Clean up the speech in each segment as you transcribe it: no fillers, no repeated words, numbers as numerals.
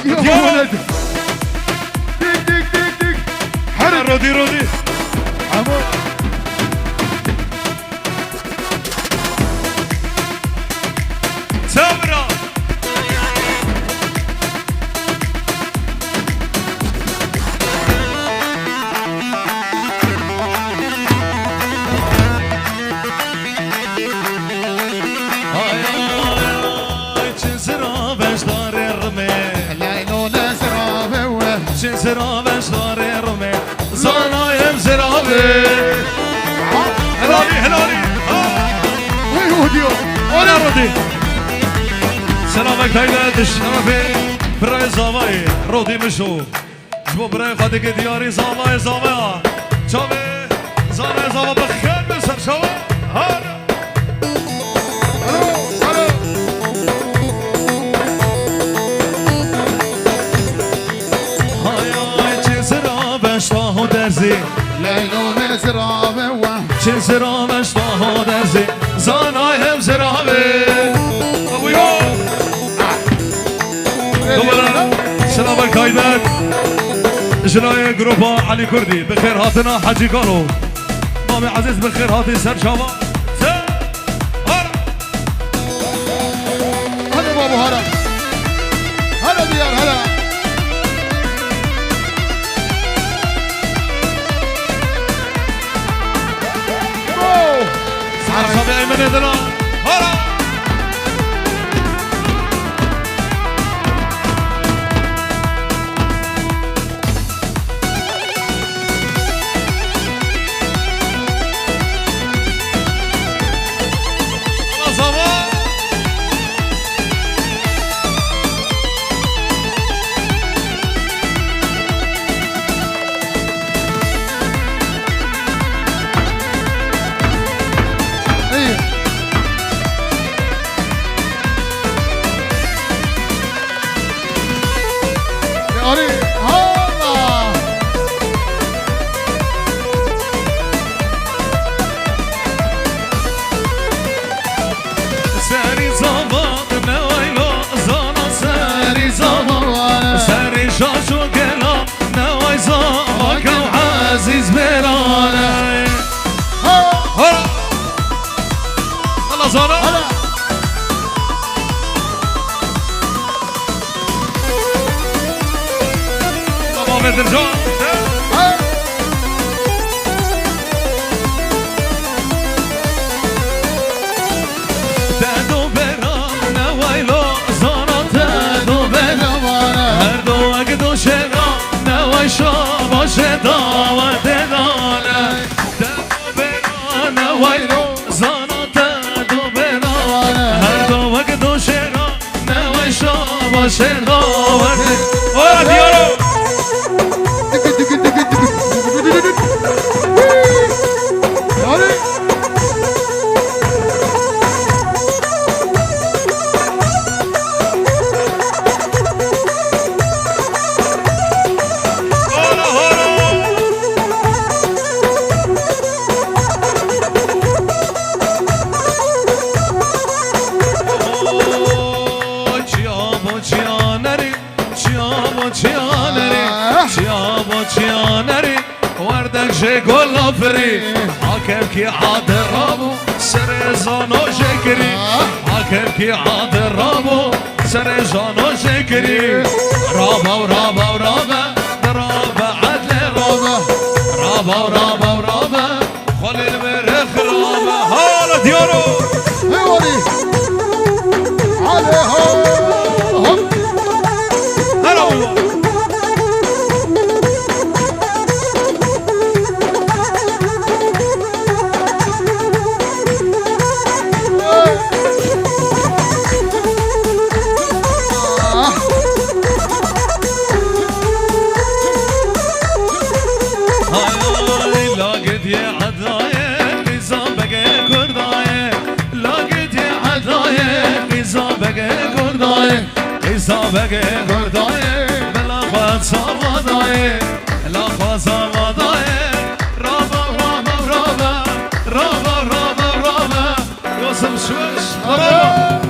يا ولد ديك ديك ديك ديك حرك رودي رودي عمو سمرة زرابه شداري رمي زنايم زرابي هلالي هلالي ويهوديو وانا رودي سلامك هيدا دشنافي براي زاماي رودي مشو جبو براي خدك دياري زاماي زاماي شابي زاماي زاماي بخير بسر شوي هلا اشتاهو درزي ليلو مزرابه و چه زرام اشتاهو درزي زانایم زرامي ابويو دوباره سلامك هايدر اجرای گروپا علی کردی بخیر هاتنا حجی کارو مامي عزیز بخیر هاتی سر شابا هلا بابو هلا هلا ديار هلا مرحبا ايمن ادنا هلا عزيز بيرانا هلا الله زارا هلا بابا بدرجان تدو بيرانا ويلو زارا تدو بيرانا هر دو اقدو شرا نواي شابا شدا وددانا تدو بيرانا ويلو زارا تدو بيرانا هر دو اقدو شرا نواي شابا شدا وددانا ديارو قول فري حاكم كي عاد رابو سرزانو شكري حاكم كي عاد رابو سرزانو شكري رابا ورابا ورابا رابا عدل رابا رابا ورابا ورابا خلي المرخ رابا هلا ديارو هيوري عليهم هلا والله بگه گردای بلا خواهد سوادای لا خواهد سوادای رابا رابا رابا رابا رابا رابا یوسف شوش رابا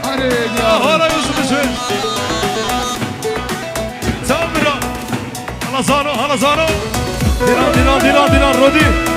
هلا هلا یوسف شوش زارو دیران رودی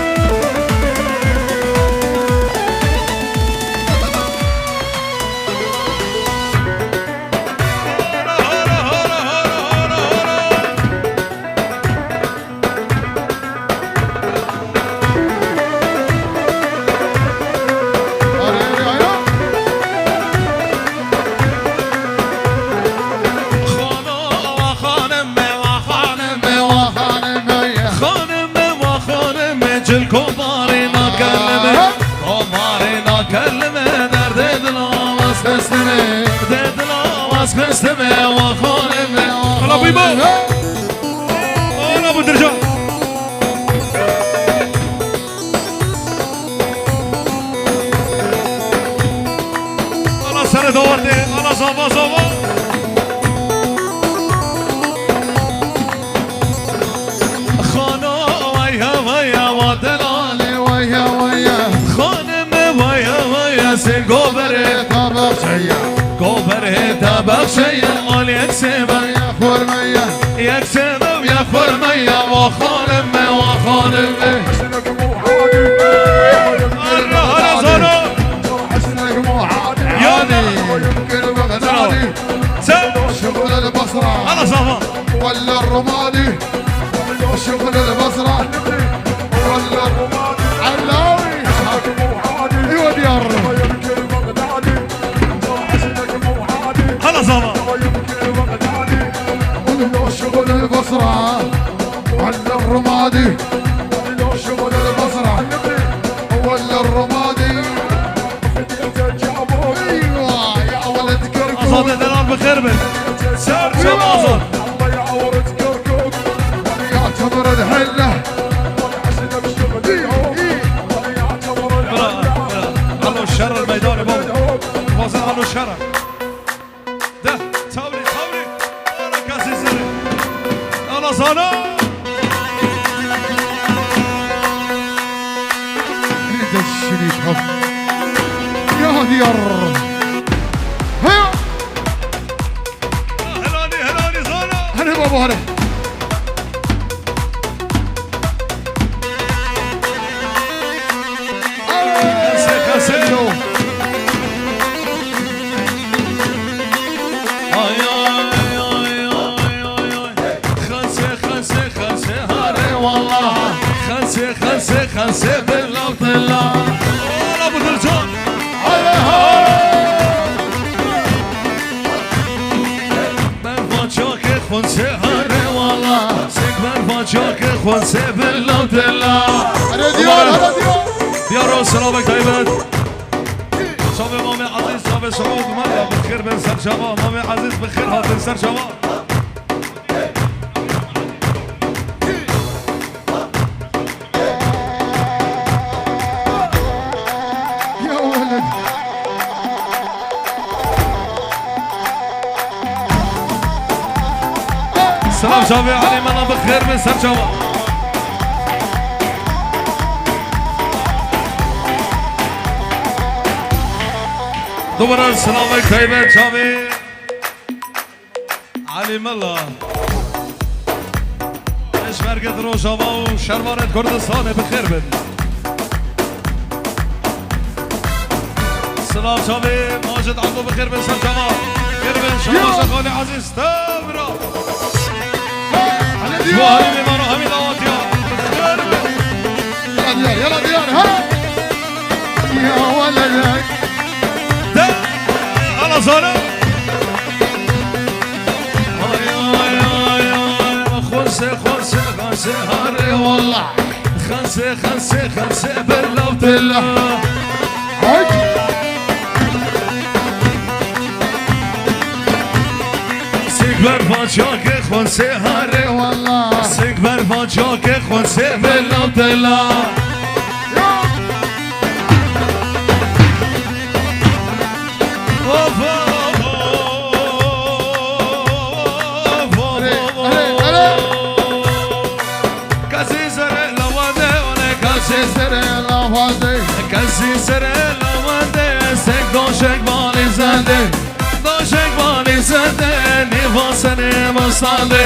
خستمه و خانمه حالا بیبا حالا بود درجا حالا سر داورده حالا زاوا خانا ویا و دلاله ویا خانمه ویا سن گوبره گوبره طبق شیء آل یک سبب یک سبب یک فرمية وخانمه هلا زانو ياني شغل البصرة هلا صافا ولا الرمادي شغل البصرة ولا الرمادي علاوي ايوه ديار هلا صافا شغل البصرة ولا الرمادي شغل البصرة ولا الرمادي ايوه يا ولد كركوك أصاد دلال بخربل سار شمازر يعتبر الهلة خلوا الشر الميداني بابا فاصل خلوا الشر ده تاولي انا كاسي سري انا صانا هيدا الشريك هف يا ديار هيا هلاني صانا هلا بابا هلا كاسي خمسة بالله وطلع ولا ابو درجان من فاجاك خمسة هاري والله سيك من فاجاك خمسة بالله وطلع هلا ديار هلا ديارو سلامك دايما صابي مامي عزيز صابي سعود مرة بخير بن سر شباب مامي عزيز بخير هاتن سر شباب سلام شافي علي مانا بخير من سر شباب دوباره سلام طيبة شافي علي ملا ايش مرقد روشاوا وشروارة كردستان بخير بن سلام شافي ماجد عبدو بخير بن سر شباب بخير بن شباب شغالي عزيز تامرا وهمي مارو همي دواتيا يلا ديار ها يا ولدك ده على صالة خمسة هاري والله خمسة بالله وطلع سيكبر فاجاك خمسة هاري والله سيكبر فاجاك خمسة بالله وطلع کسی سر لامده سک داشک بانی زنده نیواسن مستنده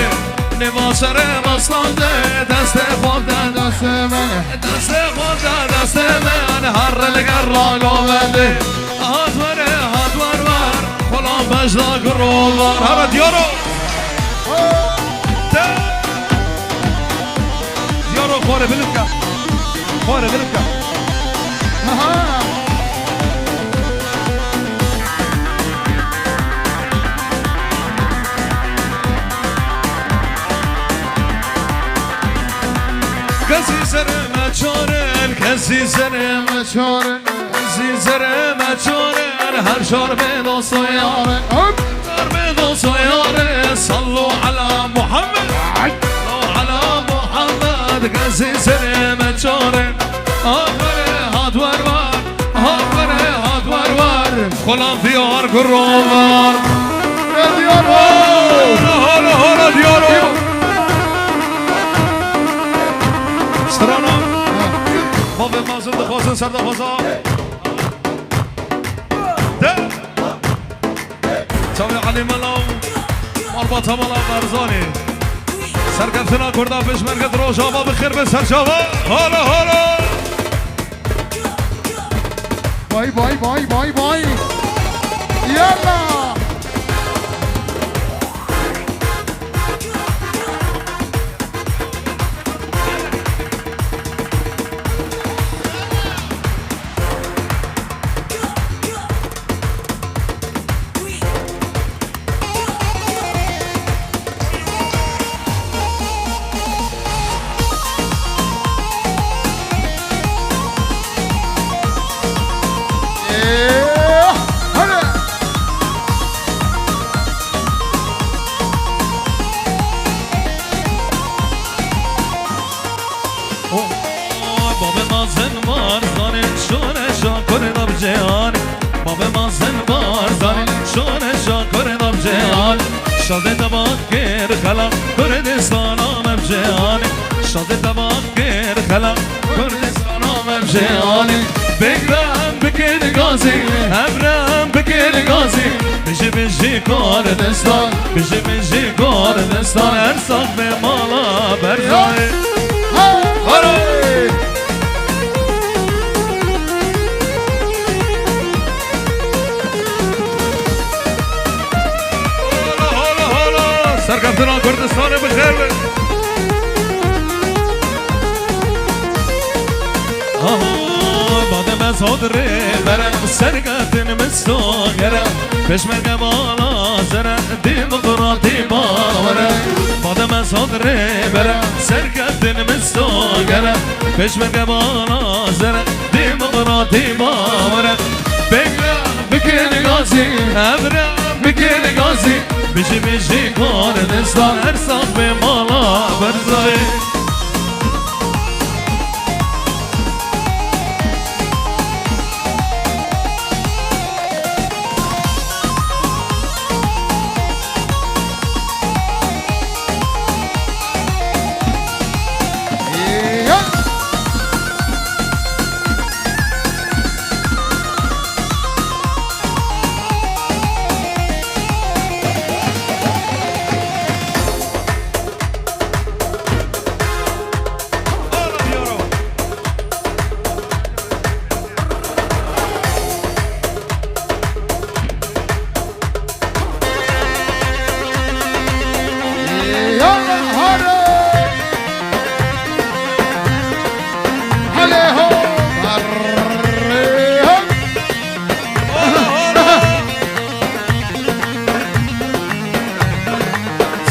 لباسر مسلانده دست خود دست منه دست خود دست من هر لگر را گاونده هات ور خلام بجدا گروار هر دیارو دیارو خواره بلوکا کسی سرم چارن کسی سرم مچارن کسی سرم چارن هر شار به دوست و یارن شار به دوست و یارن صلو علی محمد صلو علی محمد کسی سرم چارن آفره هات ور خلام دیار گروار هلا دیارو سترانا ما به مازن دخوازن سر دخوازا ده چاوی علی ملاو مرباط ملاو مرزانی سرکفتنا کرده پشمرگت رو شابا بخیر به سر شابا هلا بای یالا شاده تباکر خلا کردستان آمم جهانی شاده تباکر خلا کردستان آمم جهانی بگرم بکر گازی ابرم بکر گازی بجی کردستان بجی کردستان ارساق به مالا برزای سرکفتنا کردستان بخیر بادم از هدره برم سرکفتن مستاگرم پشمرگ بالا زرم دیمقراطی باورم بادم از هدره برم سرکفتن مستاگرم پشمرگ بالا زرم دیمقراطی باورم بگرم بکر گازی ابرم بکر گازی بجی کردستان ارساق به مالا برزای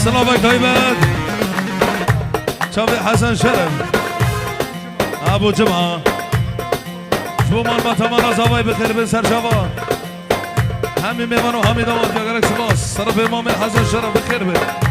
سلامك طيبات شافي حسن شرف ابو جمعه شو مال باتمان زاوي بخير بن سر شباب همین میوان و همین داماد یا گرک سپاس طرف امام حسن شرف بخیر بن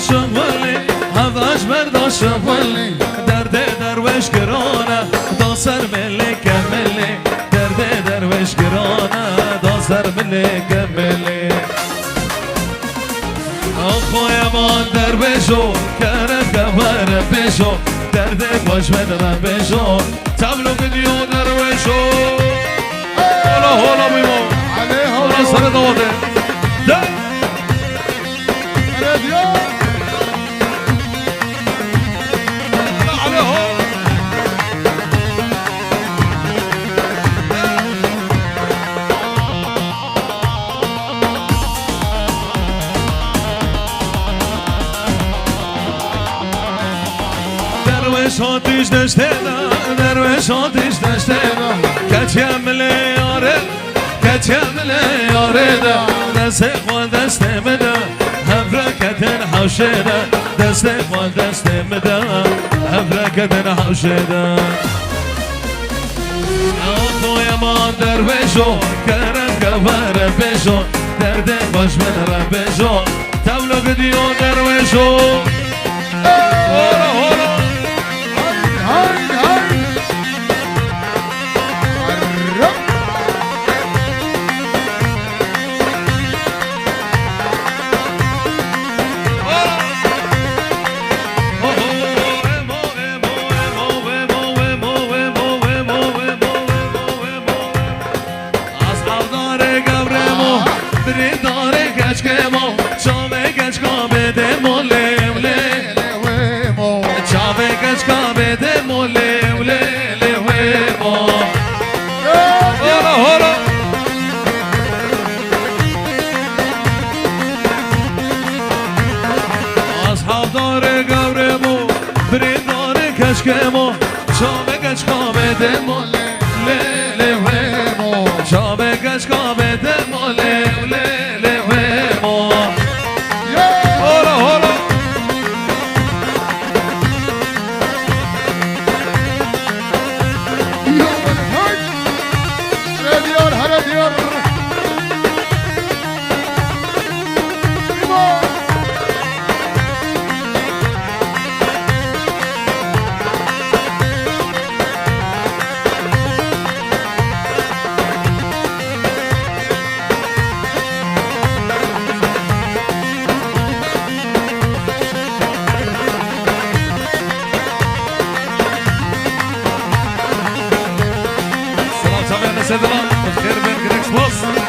شغلی هواش برداشت شغلی درد درویش گرانه دا سر ملی کملی درد درویش گرانه دا سر ملی کملی آخوی من درویشو کرم کفر پیشو درد باش بدرم پیشو تبلو بدیو درویشو هلا هلا بیمو هلا سر داده آتیش داشته درویش آتیش داشته کچیم لیاره کچیم لیاره دست خود دست مده هفرکتن حوشه دست خود دست مده هفرکتن حوشه آخوی ما درویشو کرم کفر پیشو درد باش من رم پیشو تولو دیو درویشو هولا هولا کشکمو چابه کشکا بده موله لیله ویمو چابه کشکا بده موله لیله ویمو هولا هولا هره دیار هره دیار سلام بخير بين جريكس بوس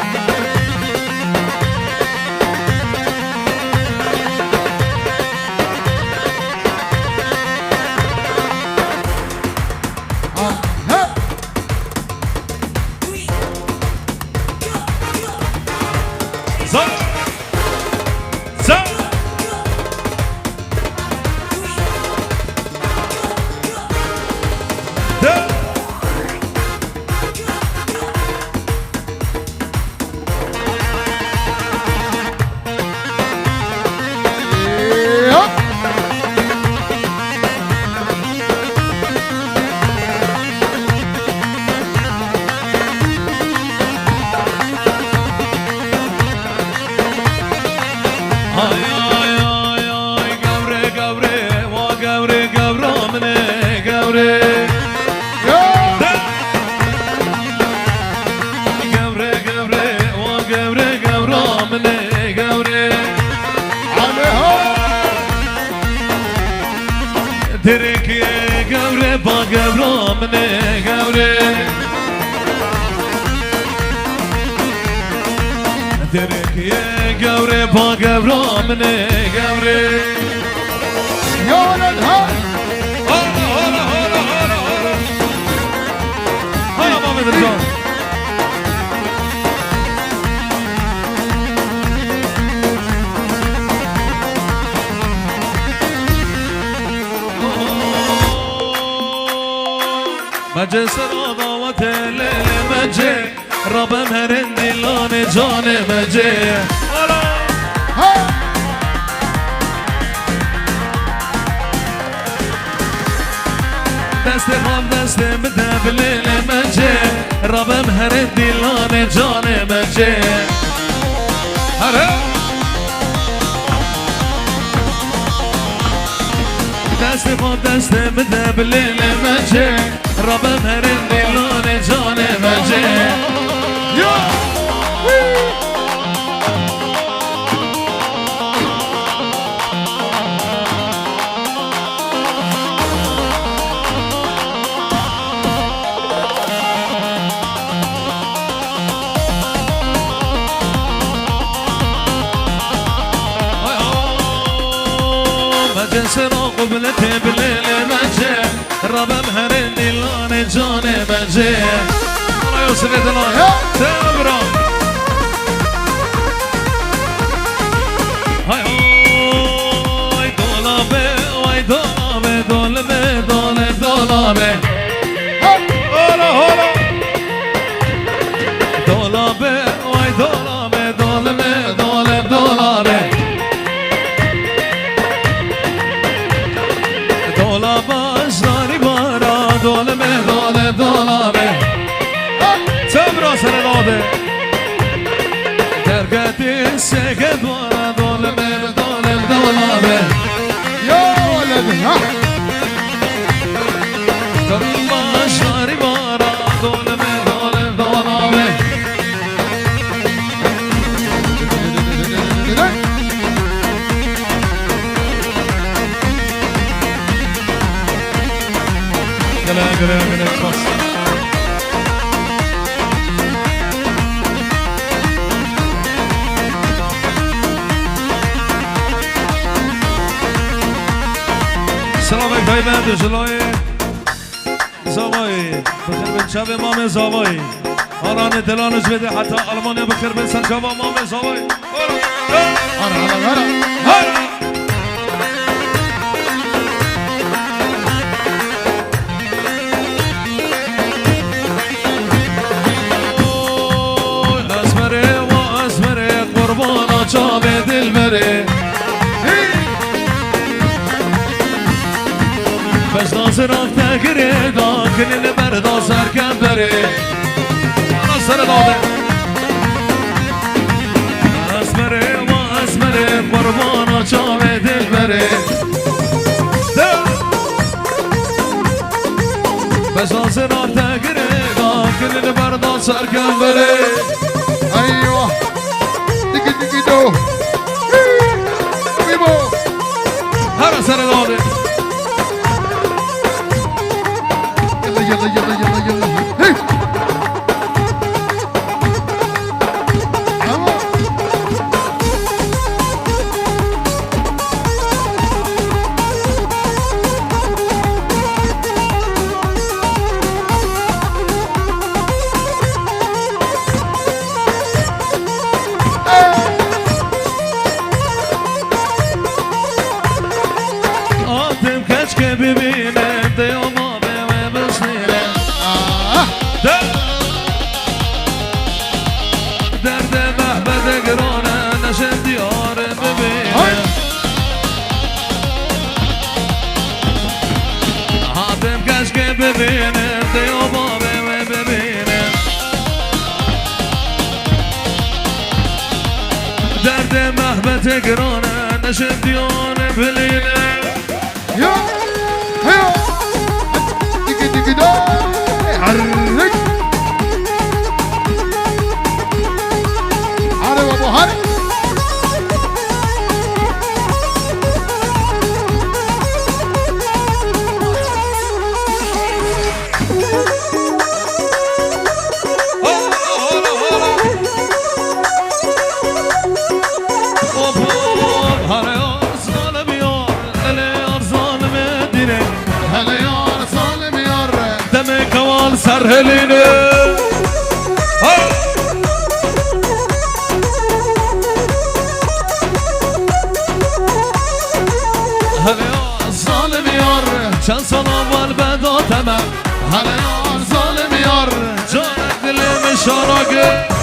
درکی گوره با گورامنه گوره درکی گوره با گورامنه گوره یارد ها هلا هلا هلا هلا هلا هلا محمد رجال مجه سر دعوت لیل مجه ربم هرن دیلان جان مجه دست خام دست بده بلیل مجه ربم هرن دیلان جان مجه هره دست بده بلیل مجه ربم هرین دیلان جان مجه یا سرا قبلت بلیل مجه ربم هرین دیلان جان مجه الله یوسف دلان تبرا های های دولابه وای دولابه دولبه دول دولابه هولا هولا دولابه وای دولابه دولبه دول دولابه باش داری بارا دولمه دول دولابه تبرا سر داده درگتی سگه بارا دولمه دول دولابه یا ولد ها باش داری بارا دولمه دول دولابه Gele bas. سلام علیکم جلوی زوایی بخیر بن شب امام زوایی آران دلانش بده حتی آلمانیا بخیر بن سر شب امام زوایی هارا چابه دل بره بشناس رفته گره دا کنین بردا سرکم بره آنا سر داده اسمره و اسمره قربانا چابه دل بره بشناس رفته گره دا کنین بردا سرکم بره ایوه دیگه دیگه دو بیبو هر سر داده یلا یلا یلا یلا یلا هی اما ببینم دیوما به بسنیرم درد محبت گرانه نشم دیار ببینم حاتم کشک ببینم دیوما به ببینم درد محبت گرانه نشم دیار ببینم یا هیا دیگه دیگه دو حرک هره بابا هره سر هلینه هله یا ظالم یار چند سال اول بداتم هله یا ظالم یار جان دلم شاراگه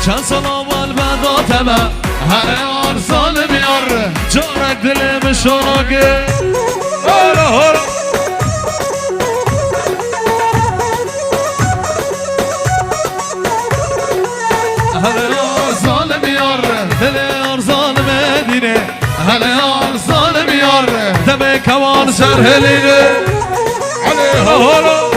چند سال اول بداتم هر یار ظالم یار جان باقي هلا هلا هلا يا ظالم يار دل یار ظالم دینه هلا یار ظالم یار دم کمان سر هلینه هلا هلا